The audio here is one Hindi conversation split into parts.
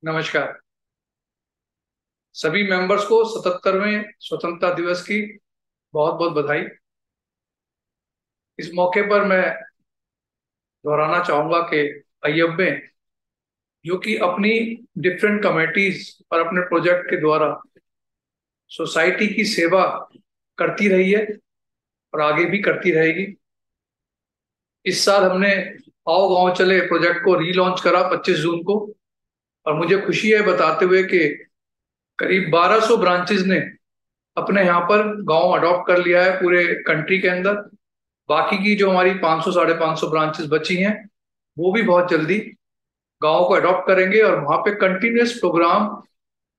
नमस्कार। सभी मेंबर्स को 77वें स्वतंत्रता दिवस की बहुत बहुत बधाई। इस मौके पर मैं दोहराना चाहूंगा कि अय्यब में जो कि अपनी डिफरेंट कमेटीज और अपने प्रोजेक्ट के द्वारा सोसाइटी की सेवा करती रही है और आगे भी करती रहेगी। इस साल हमने आओ गांव चले प्रोजेक्ट को रीलॉन्च करा 25 जून को, और मुझे खुशी है बताते हुए कि करीब 1200 ब्रांचेज ने अपने यहाँ पर गांव अडॉप्ट कर लिया है पूरे कंट्री के अंदर। बाकी की जो हमारी 500 साढ़े 500 ब्रांचेस बची हैं वो भी बहुत जल्दी गांव को अडॉप्ट करेंगे, और वहां पे continuous programme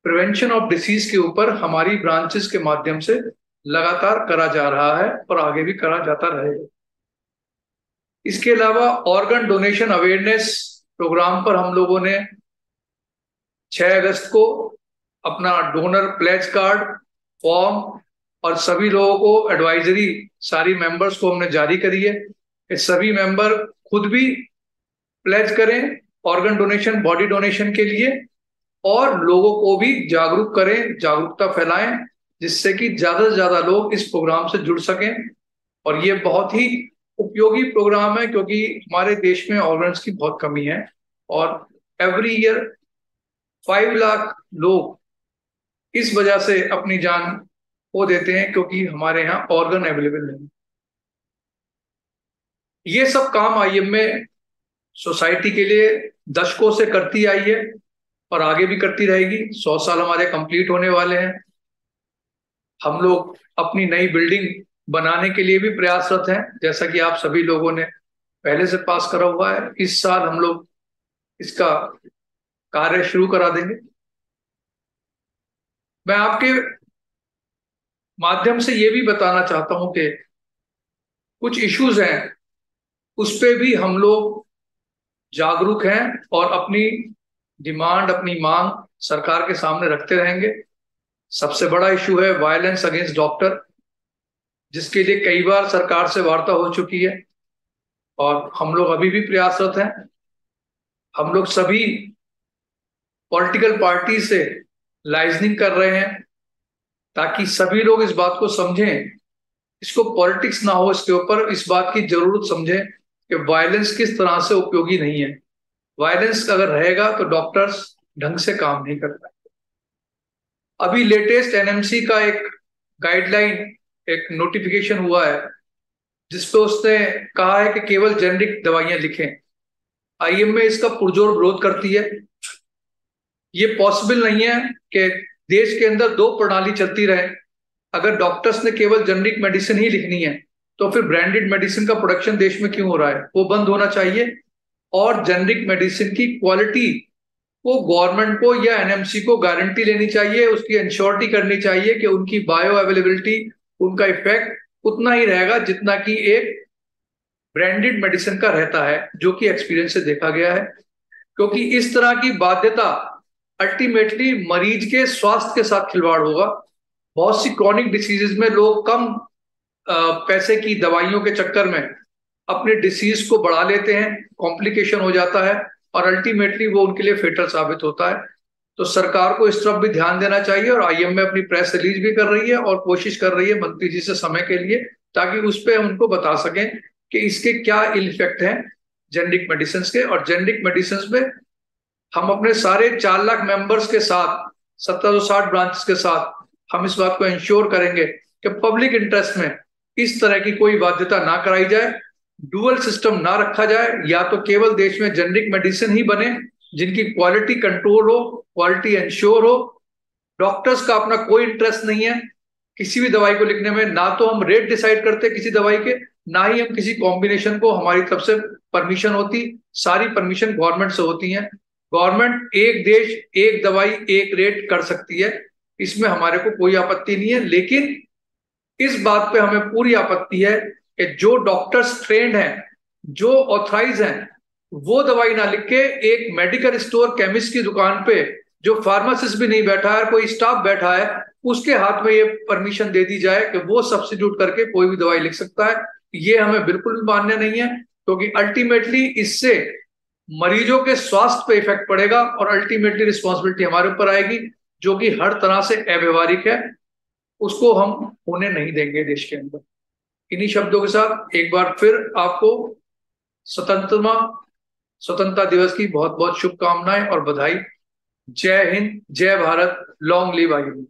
prevention of disease के ऊपर हमारी ब्रांचेस के माध्यम से लगातार करा जा रहा है और आगे भी करा जाता रहेगा। इसके अलावा ऑर्गन डोनेशन अवेयरनेस प्रोग्राम पर हम लोगों ने 6 अगस्त को अपना डोनर प्लेज कार्ड फॉर्म और सभी लोगों को एडवाइजरी सारी मेंबर्स को हमने जारी करी है कि सभी मेंबर खुद भी प्लेज करें ऑर्गन डोनेशन बॉडी डोनेशन के लिए, और लोगों को भी जागरूक करें, जागरूकता फैलाएं, जिससे कि ज्यादा से ज्यादा लोग इस प्रोग्राम से जुड़ सकें। और ये बहुत ही उपयोगी प्रोग्राम है क्योंकि हमारे देश में ऑर्गन्स की बहुत कमी है, और एवरी ईयर 5 लाख लोग इस वजह से अपनी जान खो देते हैं क्योंकि हमारे यहाँ ऑर्गन अवेलेबल नहीं। ये सब काम आईएमए सोसाइटी के लिए दशकों से करती आई है और आगे भी करती रहेगी। 100 साल हमारे कंप्लीट होने वाले हैं। हम लोग अपनी नई बिल्डिंग बनाने के लिए भी प्रयासरत हैं, जैसा कि आप सभी लोगों ने पहले से पास करा हुआ है। इस साल हम लोग इसका कार्य शुरू करा देंगे। मैं आपके माध्यम से ये भी बताना चाहता हूं कि कुछ इश्यूज हैं, उस पे भी हम लोग जागरूक हैं और अपनी डिमांड, अपनी मांग सरकार के सामने रखते रहेंगे। सबसे बड़ा इशू है वायलेंस अगेंस्ट डॉक्टर, जिसके लिए कई बार सरकार से वार्ता हो चुकी है और हम लोग अभी भी प्रयासरत हैं। हम लोग सभी पॉलिटिकल पार्टी से लाइजनिंग कर रहे हैं ताकि सभी लोग इस बात को समझें, इसको पॉलिटिक्स ना हो, इसके ऊपर इस बात की जरूरत समझें कि वायलेंस किस तरह से उपयोगी नहीं है। वायलेंस अगर रहेगा तो डॉक्टर्स ढंग से काम नहीं कर पाए। अभी लेटेस्ट एनएमसी का एक गाइडलाइन, एक नोटिफिकेशन हुआ है जिसपे उसने कहा है कि केवल जेनरिक दवाइयां लिखें। आईएमए इसका पुरजोर विरोध करती है। ये पॉसिबल नहीं है कि देश के अंदर दो प्रणाली चलती रहे। अगर डॉक्टर्स ने केवल जेनरिक मेडिसिन ही लिखनी है तो फिर ब्रांडेड मेडिसिन का प्रोडक्शन देश में क्यों हो रहा है? वो बंद होना चाहिए, और जेनरिक मेडिसिन की क्वालिटी वो गवर्नमेंट को या एनएमसी को गारंटी लेनी चाहिए, उसकी इंश्योरिटी करनी चाहिए कि उनकी बायो अवेलेबिलिटी, उनका इफेक्ट उतना ही रहेगा जितना कि एक ब्रांडेड मेडिसिन का रहता है, जो कि एक्सपीरियंस से देखा गया है। क्योंकि इस तरह की बाध्यता अल्टीमेटली मरीज के स्वास्थ्य के साथ खिलवाड़ होगा। बहुत सी क्रॉनिक डिसीजेज में लोग कम पैसे की दवाइयों के चक्कर में अपने डिसीज को बढ़ा लेते हैं, कॉम्प्लिकेशन हो जाता है और अल्टीमेटली वो उनके लिए फेटल साबित होता है। तो सरकार को इस तरफ भी ध्यान देना चाहिए, और आईएमए अपनी प्रेस रिलीज भी कर रही है और कोशिश कर रही है मंत्री जी से समय के लिए, ताकि उस पर हम उनको बता सकें कि इसके क्या इल इफेक्ट हैं जेनरिक मेडिसिन के। और जेनरिक मेडिसिन में हम अपने सारे 4 लाख मेंबर्स के साथ, 1760 ब्रांचेस के साथ हम इस बात को इंश्योर करेंगे कि पब्लिक इंटरेस्ट में इस तरह की कोई बाध्यता ना कराई जाए, डुअल सिस्टम ना रखा जाए। या तो केवल देश में जेनरिक मेडिसिन ही बने जिनकी क्वालिटी कंट्रोल हो, क्वालिटी इंश्योर हो। डॉक्टर्स का अपना कोई इंटरेस्ट नहीं है किसी भी दवाई को लिखने में। ना तो हम रेट डिसाइड करते किसी दवाई के, ना ही हम किसी कॉम्बिनेशन को हमारी तरफ से परमिशन होती। सारी परमिशन गवर्नमेंट से होती है। गवर्नमेंट एक देश एक दवाई एक रेट कर सकती है, इसमें हमारे को कोई आपत्ति नहीं है। लेकिन इस बात पे हमें पूरी आपत्ति है कि जो डॉक्टर्स ट्रेंड हैं, जो ऑथराइज हैं, वो दवाई ना लिख के एक मेडिकल स्टोर केमिस्ट की दुकान पे जो फार्मासिस्ट भी नहीं बैठा है, कोई स्टाफ बैठा है, उसके हाथ में ये परमिशन दे दी जाए कि वो सब्स्टिट्यूट करके कोई भी दवाई लिख सकता है। ये हमें बिल्कुल भी मान्य नहीं है, क्योंकि अल्टीमेटली इससे मरीजों के स्वास्थ्य पे इफेक्ट पड़ेगा और अल्टीमेटली रिस्पॉन्सिबिलिटी हमारे ऊपर आएगी, जो कि हर तरह से अव्यवहारिक है। उसको हम होने नहीं देंगे देश के अंदर। इन्हीं शब्दों के साथ एक बार फिर आपको स्वतंत्रता स्वतंत्रता दिवस की बहुत बहुत शुभकामनाएं और बधाई। जय हिंद, जय भारत, लॉन्ग लिव आयु।